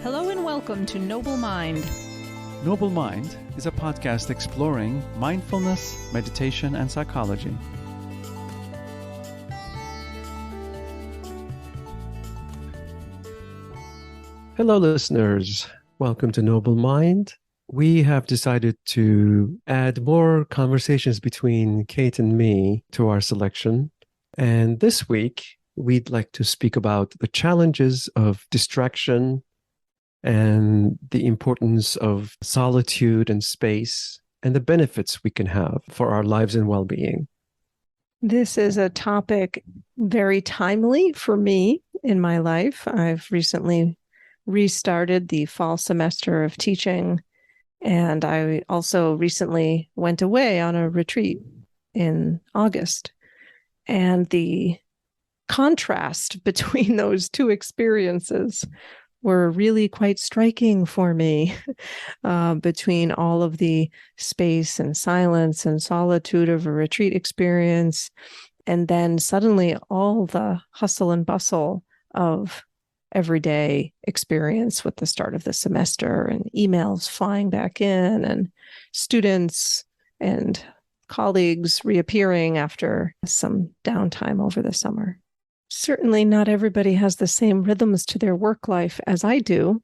Hello and welcome to Noble Mind. Noble Mind is a podcast exploring mindfulness, meditation, and psychology. Hello, listeners. Welcome to Noble Mind. We have decided to add more conversations between Kate and me to our selection. And this week, we'd like to speak about the challenges of distraction and the importance of solitude and space and the benefits we can have for our lives and well-being. This is a topic very timely for me in my life. I've recently restarted the fall semester of teaching, and I also recently went away on a retreat in August. And the contrast between those two experiences were really quite striking for me, between all of the space and silence and solitude of a retreat experience, and then suddenly all the hustle and bustle of everyday experience with the start of the semester and emails flying back in and students and colleagues reappearing after some downtime over the summer. Certainly not everybody has the same rhythms to their work life as I do,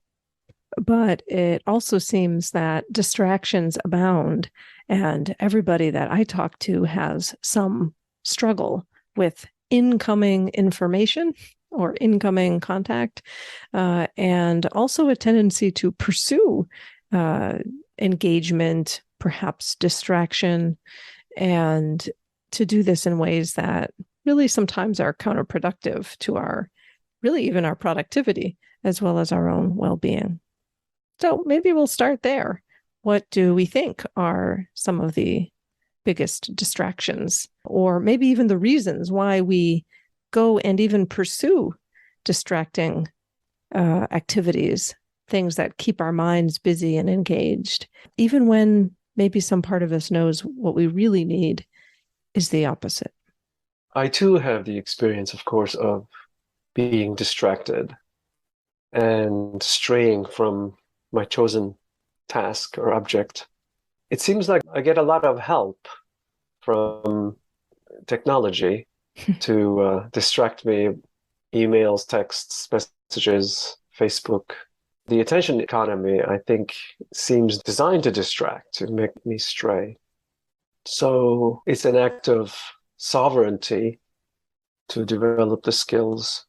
but it also seems that distractions abound, and everybody that I talk to has some struggle with incoming information or incoming contact, and also a tendency to pursue engagement, perhaps distraction, and to do this in ways that really sometimes are counterproductive to even our productivity, as well as our own well-being. So maybe we'll start there. What do we think are some of the biggest distractions, or maybe even the reasons why we go and even pursue distracting activities, things that keep our minds busy and engaged, even when maybe some part of us knows what we really need is the opposite? I too have the experience, of course, of being distracted and straying from my chosen task or object. It seems like I get a lot of help from technology to distract me. Emails, texts, messages, Facebook. The attention economy, I think, seems designed to distract, to make me stray. So it's an act of sovereignty to develop the skills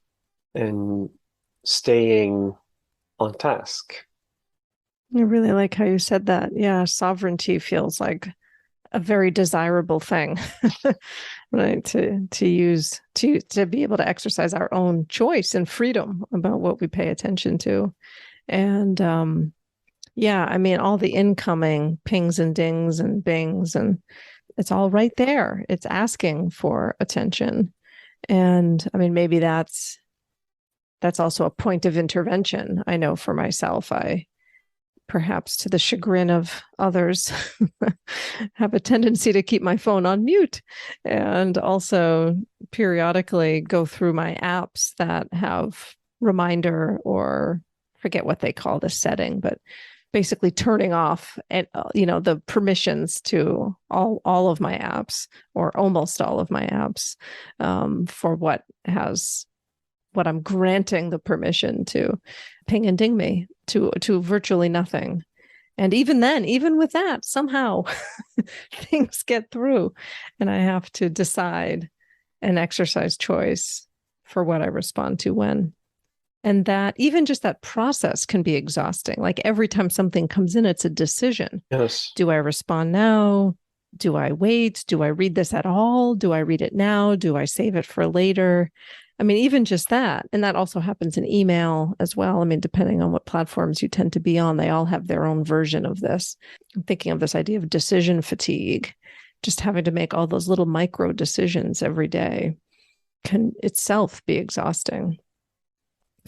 and staying on task. I really like how you said that. Yeah, sovereignty feels like a very desirable thing, right? To be able to exercise our own choice and freedom about what we pay attention to. And all the incoming pings and dings and bings, and it's all right there. It's asking for attention. And maybe that's also a point of intervention. I know for myself, I, perhaps to the chagrin of others, have a tendency to keep my phone on mute, and also periodically go through my apps that have reminder, or forget what they call the setting, but basically turning off the permissions to all of my apps, or almost all of my apps, for what I'm granting the permission to ping and ding me to virtually nothing. And even then, even with that, somehow things get through, and I have to decide and exercise choice for what I respond to when. And that even just that process can be exhausting. Like every time something comes in, it's a decision. Yes. Do I respond now? Do I wait? Do I read this at all? Do I read it now? Do I save it for later? Even just that. And that also happens in email as well. Depending on what platforms you tend to be on, they all have their own version of this. I'm thinking of this idea of decision fatigue. Just having to make all those little micro decisions every day can itself be exhausting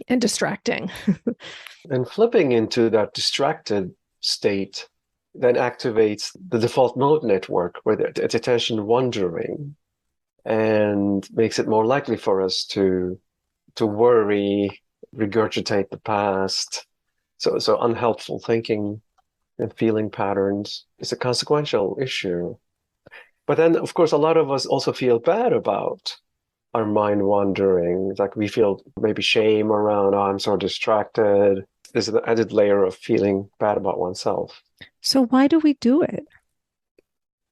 and distracting. And flipping into that distracted state then activates the default mode network, where it's attention wandering, and makes it more likely for us to worry, regurgitate the past, So unhelpful thinking and feeling patterns is a consequential issue. But then, of course, a lot of us also feel bad about our mind wandering. Like we feel maybe shame around, oh, I'm so distracted. There's an added layer of feeling bad about oneself. So why do we do it?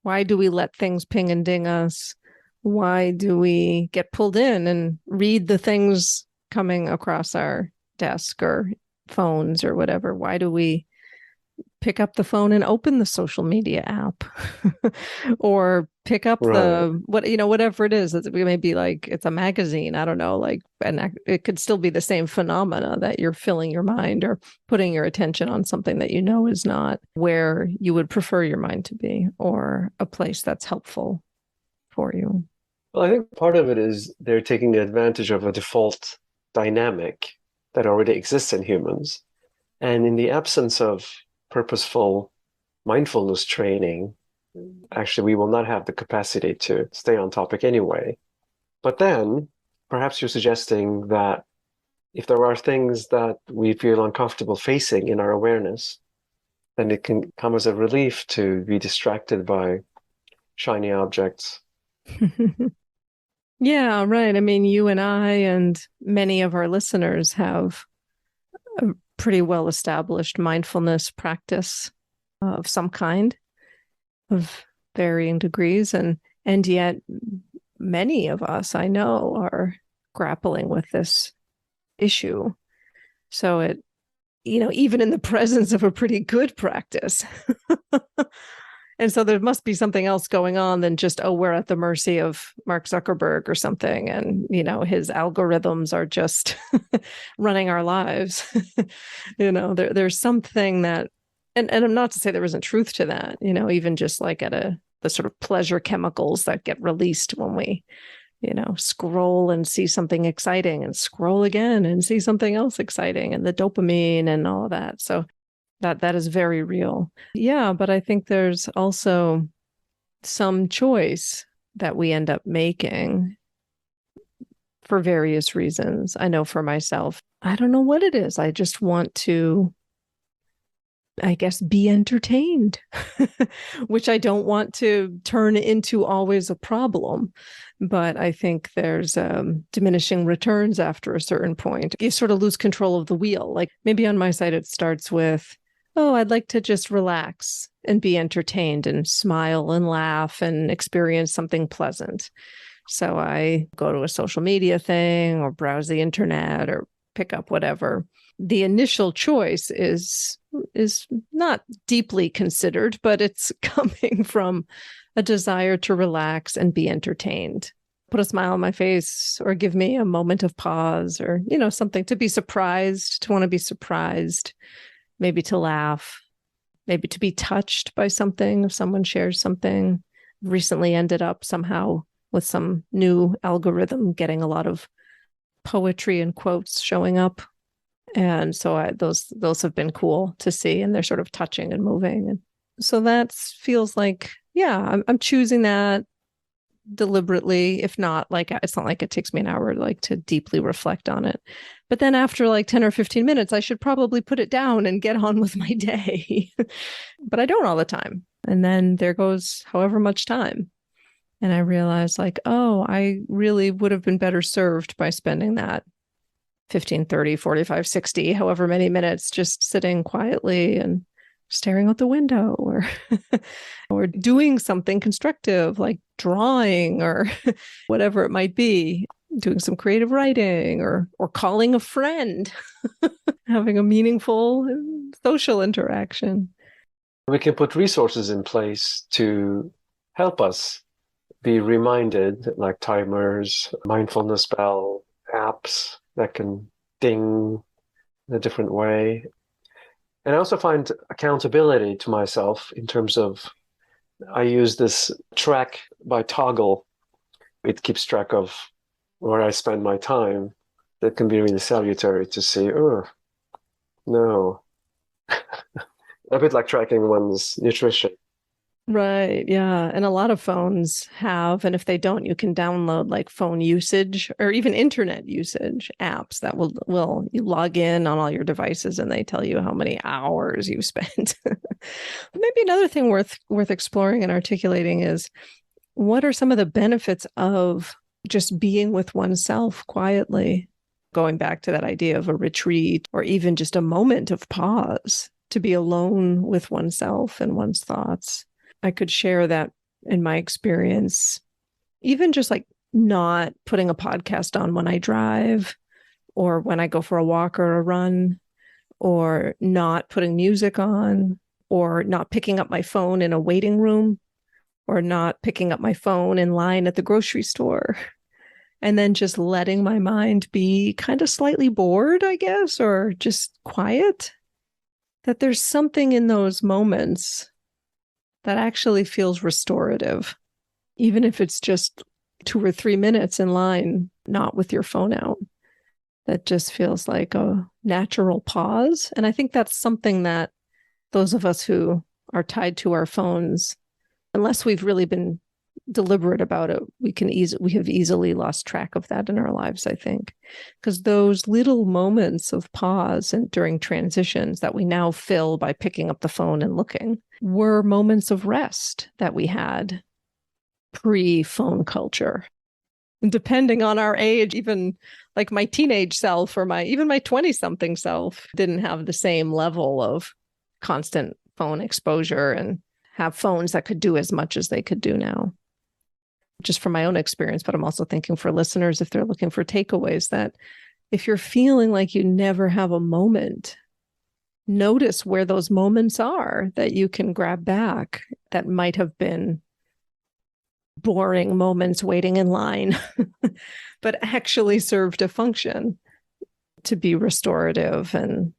Why do we let things ping and ding us? Why do we get pulled in and read the things coming across our desk or phones or whatever? Why do we pick up the phone and open the social media app or pick up the whatever it is? It may be like it's a magazine, I don't know, like, and it could still be the same phenomena that you're filling your mind or putting your attention on something that you know is not where you would prefer your mind to be, or a place that's helpful for you. Well, I think part of it is they're taking advantage of a default dynamic that already exists in humans. And in the absence of purposeful mindfulness training, actually, we will not have the capacity to stay on topic anyway. But then perhaps you're suggesting that if there are things that we feel uncomfortable facing in our awareness, then it can come as a relief to be distracted by shiny objects. Yeah, right. I mean, you and I and many of our listeners have a pretty well established mindfulness practice of some kind, of varying degrees, and yet many of us I know are grappling with this issue. So it, even in the presence of a pretty good practice. And so there must be something else going on than just, oh, we're at the mercy of Mark Zuckerberg or something. And, his algorithms are just running our lives. There's something that, and I'm not to say there isn't truth to that, even just like the sort of pleasure chemicals that get released when we, scroll and see something exciting and scroll again and see something else exciting, and the dopamine and all of that. So that is very real. Yeah, but I think there's also some choice that we end up making for various reasons. I know for myself, I don't know what it is. I just want to, I guess, be entertained, which I don't want to turn into always a problem. But I think there's diminishing returns after a certain point. You sort of lose control of the wheel. Like maybe on my side, it starts with, oh, I'd like to just relax and be entertained and smile and laugh and experience something pleasant. So I go to a social media thing or browse the internet or pick up whatever. The initial choice is not deeply considered, but it's coming from a desire to relax and be entertained. Put a smile on my face or give me a moment of pause or, something to be surprised, to want to be surprised. Maybe to laugh, maybe to be touched by something. If someone shares something, recently ended up somehow with some new algorithm getting a lot of poetry and quotes showing up. And so those have been cool to see, and they're sort of touching and moving. And so that feels like, yeah, I'm choosing that deliberately. If not, like, it's not like it takes me an hour like to deeply reflect on it. But then after like 10 or 15 minutes, I should probably put it down and get on with my day. But I don't all the time. And then there goes however much time. And I realized like, oh, I really would have been better served by spending that 15, 30, 45, 60, however many minutes just sitting quietly and staring out the window or or doing something constructive like drawing or whatever it might be, doing some creative writing or calling a friend, having a meaningful social interaction. We can put resources in place to help us be reminded, like timers, mindfulness bell, apps that can ding in a different way. And I also find accountability to myself in terms of, I use this track by Toggle. It keeps track of where I spend my time. That can be really salutary to see, oh, no. A bit like tracking one's nutrition. Right. Yeah. And a lot of phones have, and if they don't, you can download like phone usage or even internet usage apps that will you log in on all your devices and they tell you how many hours you spent. Maybe another thing worth exploring and articulating is what are some of the benefits of just being with oneself quietly? Going back to that idea of a retreat or even just a moment of pause to be alone with oneself and one's thoughts. I could share that in my experience, even just like not putting a podcast on when I drive or when I go for a walk or a run, or not putting music on, or not picking up my phone in a waiting room, or not picking up my phone in line at the grocery store. And then just letting my mind be kind of slightly bored, I guess, or just quiet. That there's something in those moments that actually feels restorative, even if it's just 2 or 3 minutes in line, not with your phone out. That just feels like a natural pause. And I think that's something that those of us who are tied to our phones, unless we've really been deliberate about it, we have easily lost track of that in our lives, I think. Because those little moments of pause and during transitions that we now fill by picking up the phone and looking were moments of rest that we had pre-phone culture. And depending on our age, even like my teenage self or even my 20-something self didn't have the same level of constant phone exposure and have phones that could do as much as they could do now. Just from my own experience, but I'm also thinking for listeners, if they're looking for takeaways, that if you're feeling like you never have a moment, notice where those moments are that you can grab back that might have been boring moments waiting in line, but actually served a function to be restorative and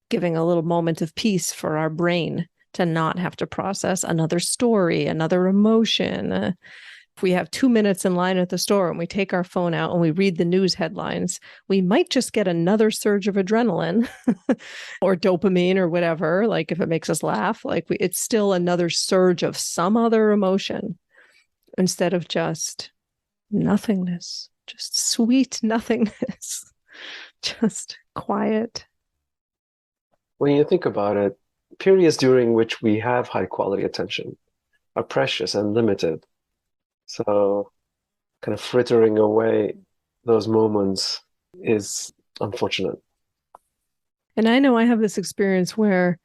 giving a little moment of peace for our brain to not have to process another story, another emotion. If we have 2 minutes in line at the store and we take our phone out and we read the news headlines, we might just get another surge of adrenaline or dopamine or whatever. Like if it makes us laugh, it's still another surge of some other emotion instead of just nothingness, just sweet nothingness, just quiet. When you think about it, periods during which we have high quality attention are precious and limited. So kind of frittering away those moments is unfortunate. And I know I have this experience where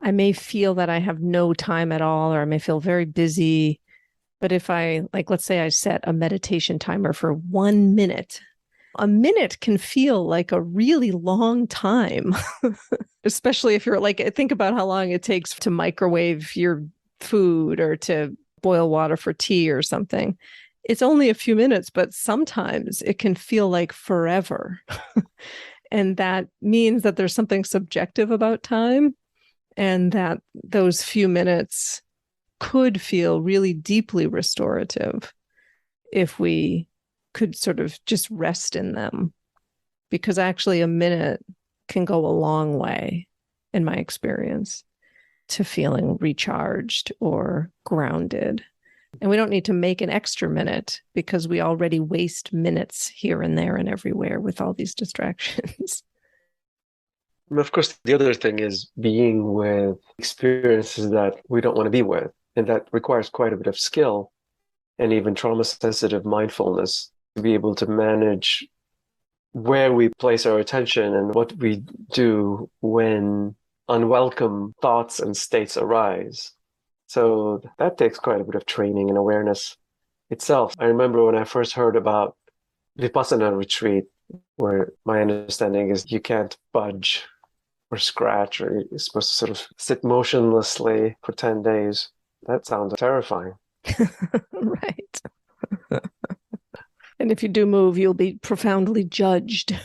I may feel that I have no time at all, or I may feel very busy. But if let's say I set a meditation timer for 1 minute, a minute can feel like a really long time, especially if you're think about how long it takes to microwave your food or to boil water for tea or something. It's only a few minutes, but sometimes it can feel like forever. And that means that there's something subjective about time and that those few minutes could feel really deeply restorative if we could sort of just rest in them. Because actually a minute can go a long way, in my experience, to feeling recharged or grounded. And we don't need to make an extra minute because we already waste minutes here and there and everywhere with all these distractions. And of course, the other thing is being with experiences that we don't want to be with. And that requires quite a bit of skill and even trauma-sensitive mindfulness to be able to manage where we place our attention and what we do when unwelcome thoughts and states arise. So that takes quite a bit of training and awareness itself. I remember when I first heard about Vipassana retreat, where my understanding is you can't budge or scratch, or you're supposed to sort of sit motionlessly for 10 days. That sounds terrifying. Right. And if you do move, you'll be profoundly judged.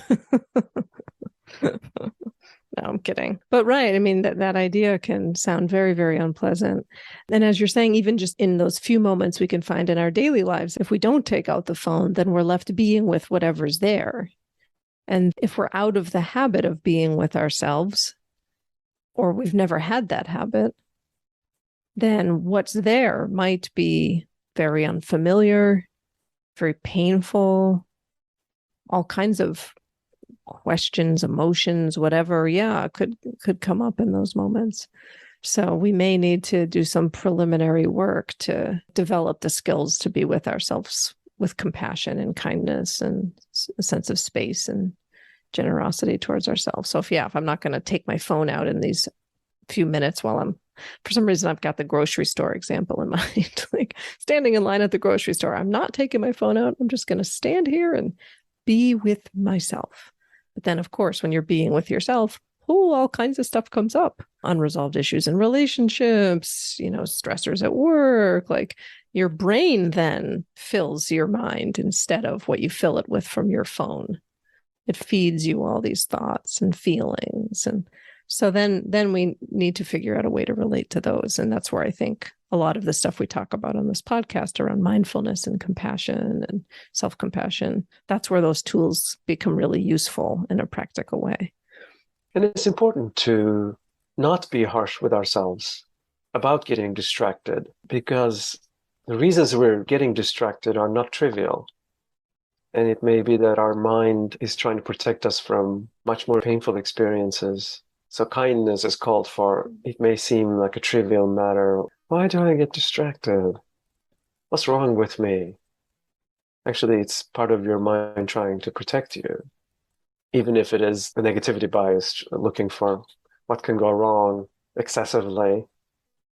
No, I'm kidding. But right, I mean, that idea can sound very, very unpleasant. And as you're saying, even just in those few moments we can find in our daily lives, if we don't take out the phone, then we're left being with whatever's there. And if we're out of the habit of being with ourselves, or we've never had that habit, then what's there might be very unfamiliar, very painful, all kinds of questions, emotions, whatever, could come up in those moments. So we may need to do some preliminary work to develop the skills to be with ourselves with compassion and kindness and a sense of space and generosity towards ourselves. So if I'm not going to take my phone out in these few minutes while for some reason, I've got the grocery store example in mind, like standing in line at the grocery store. I'm not taking my phone out. I'm just going to stand here and be with myself. But then, of course, when you're being with yourself, all kinds of stuff comes up. Unresolved issues in relationships, stressors at work, like your brain then fills your mind instead of what you fill it with from your phone. It feeds you all these thoughts and feelings. And so then we need to figure out a way to relate to those. And that's where I think a lot of the stuff we talk about on this podcast around mindfulness and compassion and self-compassion, that's where those tools become really useful in a practical way. And it's important to not be harsh with ourselves about getting distracted, because the reasons we're getting distracted are not trivial. And it may be that our mind is trying to protect us from much more painful experiences. So kindness is called for. It may seem like a trivial matter. Why do I get distracted? What's wrong with me? Actually, it's part of your mind trying to protect you. Even if it is a negativity bias, looking for what can go wrong excessively,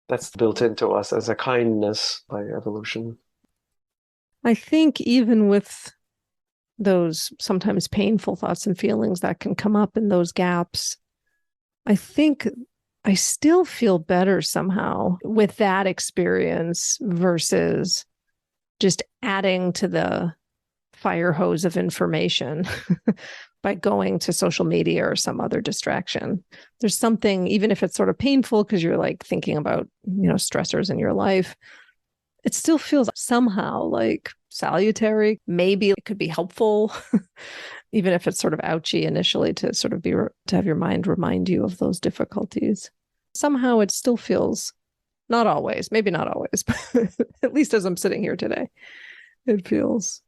that's built into us as a kindness by evolution. I think even with those sometimes painful thoughts and feelings that can come up in those gaps, I think I still feel better somehow with that experience versus just adding to the fire hose of information by going to social media or some other distraction. There's something, even if it's sort of painful because you're like thinking about, stressors in your life, it still feels somehow like salutary. Maybe it could be helpful, even if it's sort of ouchy initially to sort of to have your mind remind you of those difficulties. Somehow it still feels, not always, maybe not always, but at least as I'm sitting here today, it feels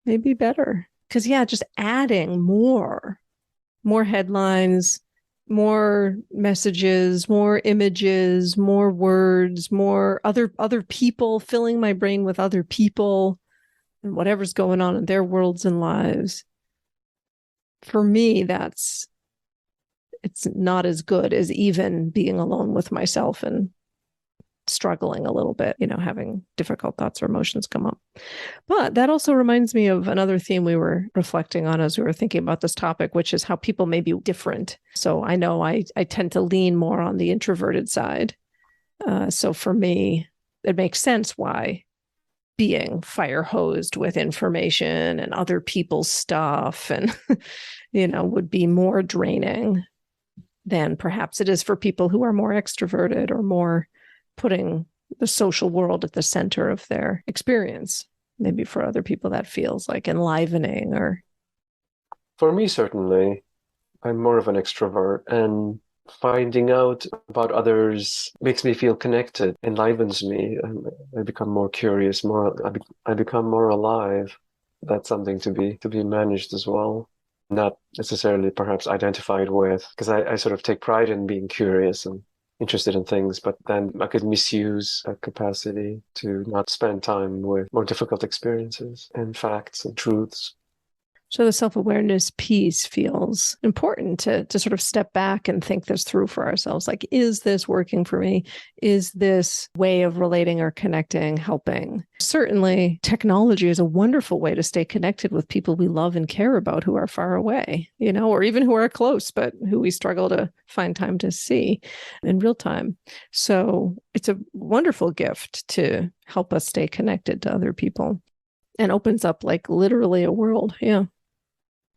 maybe better. Because just adding more headlines, more messages, more images, more words, more other people, filling my brain with other people and whatever's going on in their worlds and lives. For me, it's not as good as even being alone with myself and struggling a little bit, having difficult thoughts or emotions come up. But that also reminds me of another theme we were reflecting on as we were thinking about this topic, which is how people may be different. So I know I tend to lean more on the introverted side. So for me, it makes sense why being fire hosed with information and other people's stuff and, would be more draining than perhaps it is for people who are more extroverted or more putting the social world at the center of their experience. Maybe for other people that feels like enlivening or... For me, certainly, I'm more of an extrovert, and finding out about others makes me feel connected, enlivens me. I become more curious, I become more alive. That's something to be managed as well. Not necessarily perhaps identified with, because I sort of take pride in being curious and interested in things, but then I could misuse that capacity to not spend time with more difficult experiences and facts and truths. So the self-awareness piece feels important to sort of step back and think this through for ourselves. Like, is this working for me? Is this way of relating or connecting helping? Certainly, technology is a wonderful way to stay connected with people we love and care about who are far away, or even who are close, but who we struggle to find time to see in real time. So it's a wonderful gift to help us stay connected to other people and opens up like literally a world. Yeah.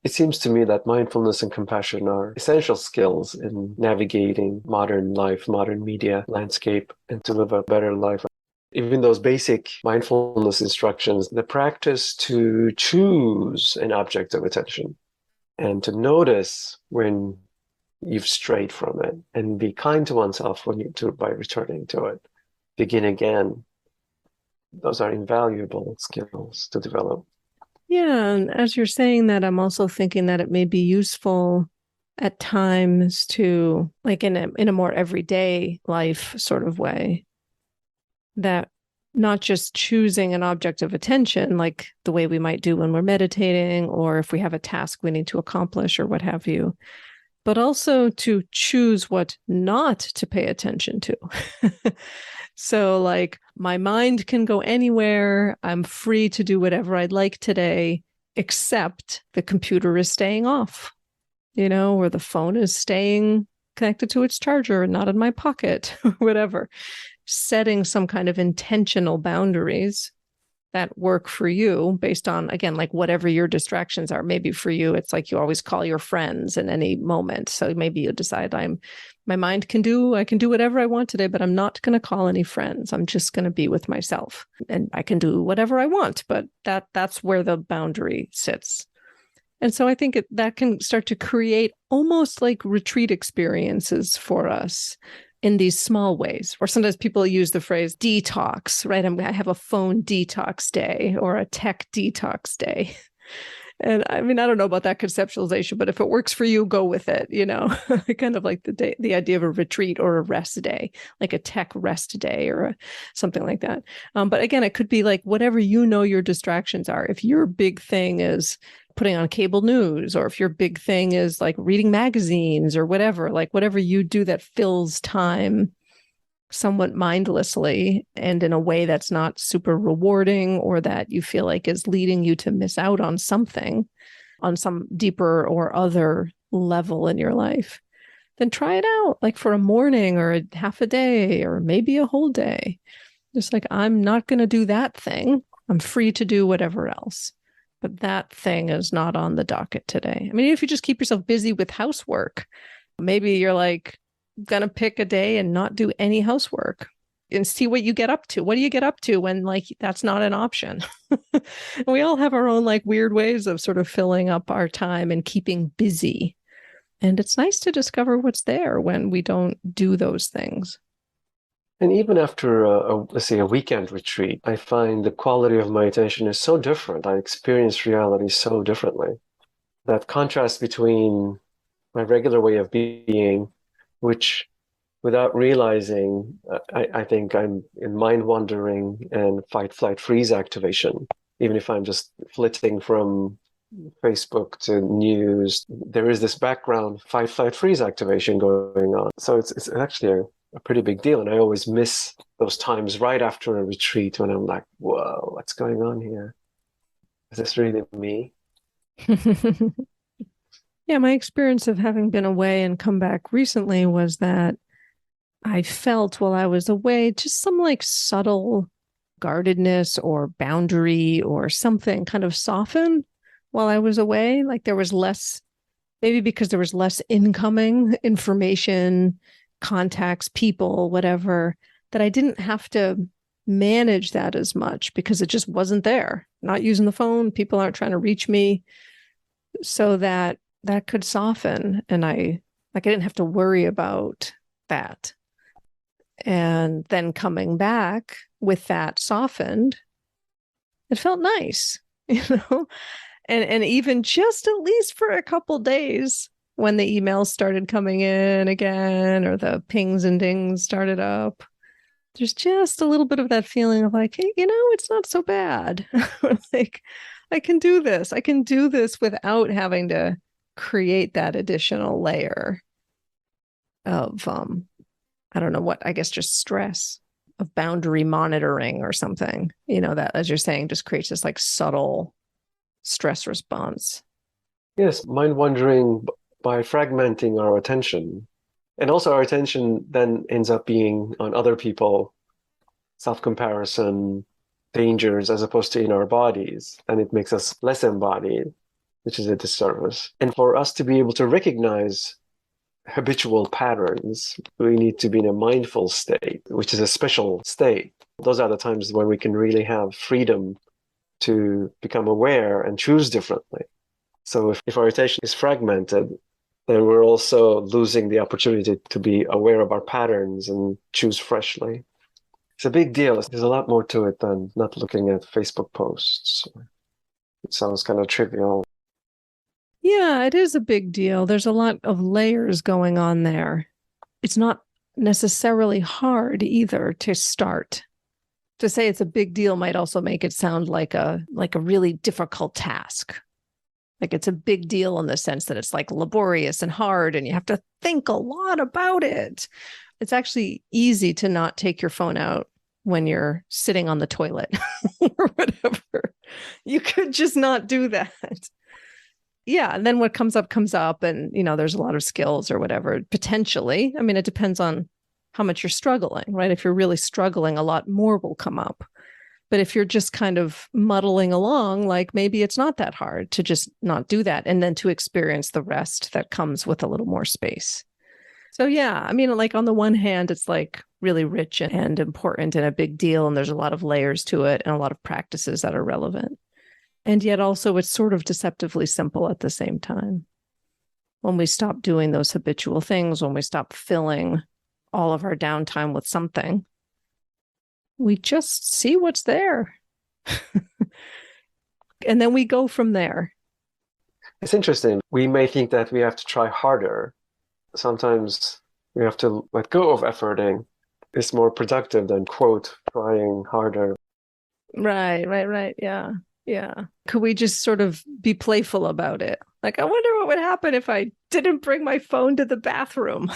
It seems to me that mindfulness and compassion are essential skills in navigating modern life, modern media landscape, and to live a better life. Even those basic mindfulness instructions, the practice to choose an object of attention and to notice when you've strayed from it and be kind to oneself by returning to it. begin again. Those are invaluable skills to develop. Yeah, and as you're saying that, I'm also thinking that it may be useful at times to, like in a more everyday life sort of way, that not just choosing an object of attention, like the way we might do when we're meditating, or if we have a task we need to accomplish or what have you, but also to choose what not to pay attention to. So, like, my mind can go anywhere. I'm free to do whatever I'd like today, except the computer is staying off, or the phone is staying connected to its charger and not in my pocket, or whatever. Setting some kind of intentional boundaries that work for you based on, again, like whatever your distractions are. Maybe for you, it's like you always call your friends in any moment. So maybe you decide I can do whatever I want today, but I'm not going to call any friends. I'm just going to be with myself, and I can do whatever I want, but that's where the boundary sits. And so I think that can start to create almost like retreat experiences for us in these small ways. Or sometimes people use the phrase detox, right? I have a phone detox day or a tech detox day. And I mean, I don't know about that conceptualization, but if it works for you, go with it. Kind of like the idea of a retreat or a rest day, like a tech rest day or something like that. But again, it could be like whatever your distractions are. If your big thing is putting on cable news, or if your big thing is like reading magazines or whatever, like whatever you do that fills time somewhat mindlessly and in a way that's not super rewarding, or that you feel like is leading you to miss out on something on some deeper or other level in your life, then try it out, like for a morning or a half a day or maybe a whole day. Just like, I'm not going to do that thing. I'm free to do whatever else. But that thing is not on the docket today. I mean, if you just keep yourself busy with housework, maybe you're like, gonna pick a day and not do any housework and see what you get up to. What do you get up to when like that's not an option? We all have our own like weird ways of sort of filling up our time and keeping busy. And it's nice to discover what's there when we don't do those things. And even after, let's say, a weekend retreat, I find the quality of my attention is so different. I experience reality so differently. That contrast between my regular way of being, which without realizing, I think I'm in mind wandering and fight, flight, freeze activation. Even if I'm just flitting from Facebook to news, there is this background fight, flight, freeze activation going on. So it's actually a pretty big deal. And I always miss those times right after a retreat when I'm like, whoa, what's going on here? Is this really me? Yeah, my experience of having been away and come back recently was that I felt while I was away just some like subtle guardedness or boundary or something kind of soften while I was away. Like there was less, maybe because there was less incoming information, contacts, people, whatever, that I didn't have to manage that as much because it just wasn't there. Not using the phone, people aren't trying to reach me. So that could soften. And I didn't have to worry about that. And then coming back with that softened, it felt nice, and even just at least for a couple days when the emails started coming in again or the pings and dings started up, there's just a little bit of that feeling of like, hey, it's not so bad. Like, I can do this. I can do this without having to create that additional layer of I don't know what, I guess just stress of boundary monitoring or something, that, as you're saying, just creates this like subtle stress response. Yes, mind wandering by fragmenting our attention. And also our attention then ends up being on other people, self-comparison, dangers, as opposed to in our bodies. And it makes us less embodied, which is a disservice. And for us to be able to recognize habitual patterns, we need to be in a mindful state, which is a special state. Those are the times when we can really have freedom to become aware and choose differently. So if our attention is fragmented, then we're also losing the opportunity to be aware of our patterns and choose freshly. It's a big deal. There's a lot more to it than not looking at Facebook posts. It sounds kind of trivial. Yeah, it is a big deal. There's a lot of layers going on there. It's not necessarily hard either to start. To say it's a big deal might also make it sound like a really difficult task. Like it's a big deal in the sense that it's like laborious and hard and you have to think a lot about it. It's actually easy to not take your phone out when you're sitting on the toilet or whatever. You could just not do that. Yeah. And then what comes up and, there's a lot of skills or whatever, potentially. I mean, it depends on how much you're struggling, right? If you're really struggling, a lot more will come up. But if you're just kind of muddling along, like maybe it's not that hard to just not do that and then to experience the rest that comes with a little more space. So, yeah, I mean, like on the one hand, it's like really rich and important and a big deal. And there's a lot of layers to it and a lot of practices that are relevant. And yet also it's sort of deceptively simple at the same time. When we stop doing those habitual things, when we stop filling all of our downtime with something, we just see what's there. And then we go from there. It's interesting. We may think that we have to try harder. Sometimes we have to let go of efforting. It's more productive than, quote, trying harder. Right. Yeah. Could we just sort of be playful about it? Like, I wonder what would happen if I didn't bring my phone to the bathroom,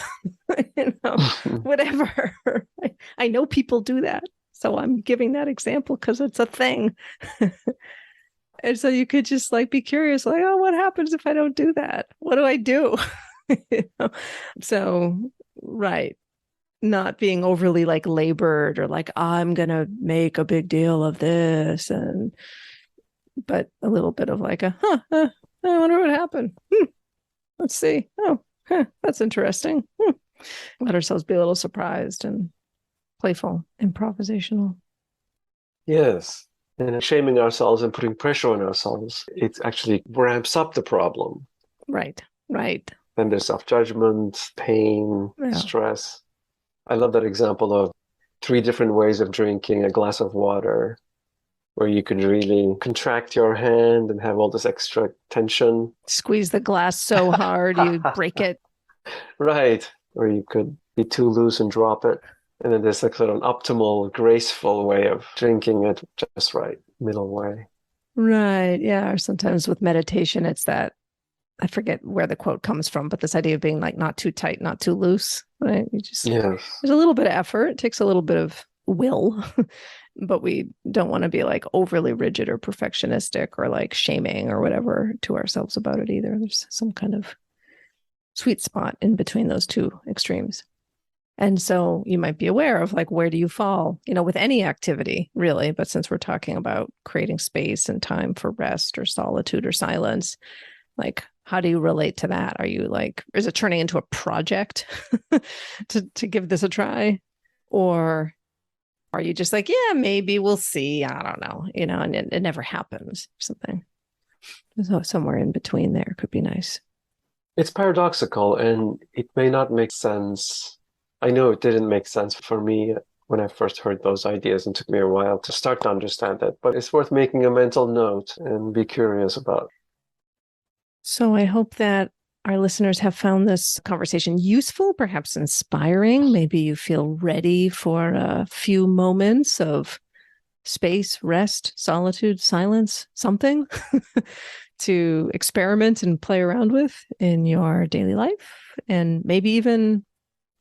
whatever. I know people do that. So I'm giving that example because it's a thing. And so you could just like be curious, like, oh, what happens if I don't do that? What do I do? So, right. Not being overly like labored or like, I'm going to make a big deal of this. But a little bit of like I wonder what happened. Let's see. Oh, that's interesting. Let ourselves be a little surprised and playful, improvisational. Yes. And shaming ourselves and putting pressure on ourselves, it actually ramps up the problem. Right. Then there's self-judgment, pain, stress. I love that example of 3 different ways of drinking a glass of water, where you could really contract your hand and have all this extra tension. Squeeze the glass so hard you break it. Right. Or you could be too loose and drop it. And then there's like sort of an optimal, graceful way of drinking it just right, middle way. Right. Yeah. Or sometimes with meditation, it's that, I forget where the quote comes from, but this idea of being like not too tight, not too loose. Right. There's a little bit of effort. It takes a little bit of will. But we don't want to be like overly rigid or perfectionistic or like shaming or whatever to ourselves about it either. There's some kind of sweet spot in between those two extremes. And so you might be aware of like, where do you fall, with any activity really? But since we're talking about creating space and time for rest or solitude or silence, like, how do you relate to that? Are you like, is it turning into a project to give this a try? Or are you just like, yeah, maybe we'll see. I don't know, and it never happens or something. So somewhere in between there could be nice. It's paradoxical and it may not make sense. I know it didn't make sense for me when I first heard those ideas and took me a while to start to understand it, but it's worth making a mental note and be curious about. So I hope that our listeners have found this conversation useful, perhaps inspiring. Maybe you feel ready for a few moments of space, rest, solitude, silence, something to experiment and play around with in your daily life. And maybe even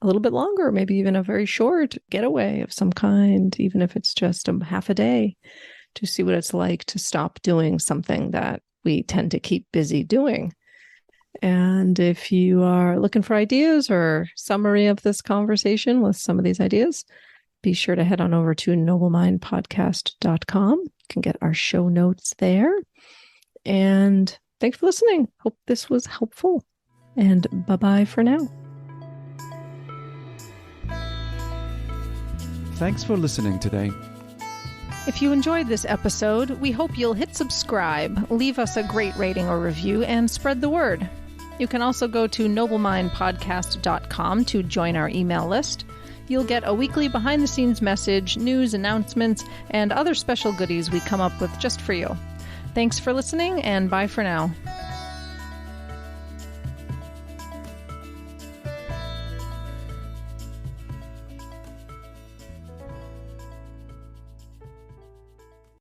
a little bit longer, maybe even a very short getaway of some kind, even if it's just a half a day, to see what it's like to stop doing something that we tend to keep busy doing. And if you are looking for ideas or summary of this conversation with some of these ideas, be sure to head on over to noblemindpodcast.com. You can get our show notes there. And thanks for listening. Hope this was helpful. And bye-bye for now. Thanks for listening today. If you enjoyed this episode, we hope you'll hit subscribe, leave us a great rating or review, and spread the word. You can also go to noblemindpodcast.com to join our email list. You'll get a weekly behind-the-scenes message, news, announcements, and other special goodies we come up with just for you. Thanks for listening, and bye for now.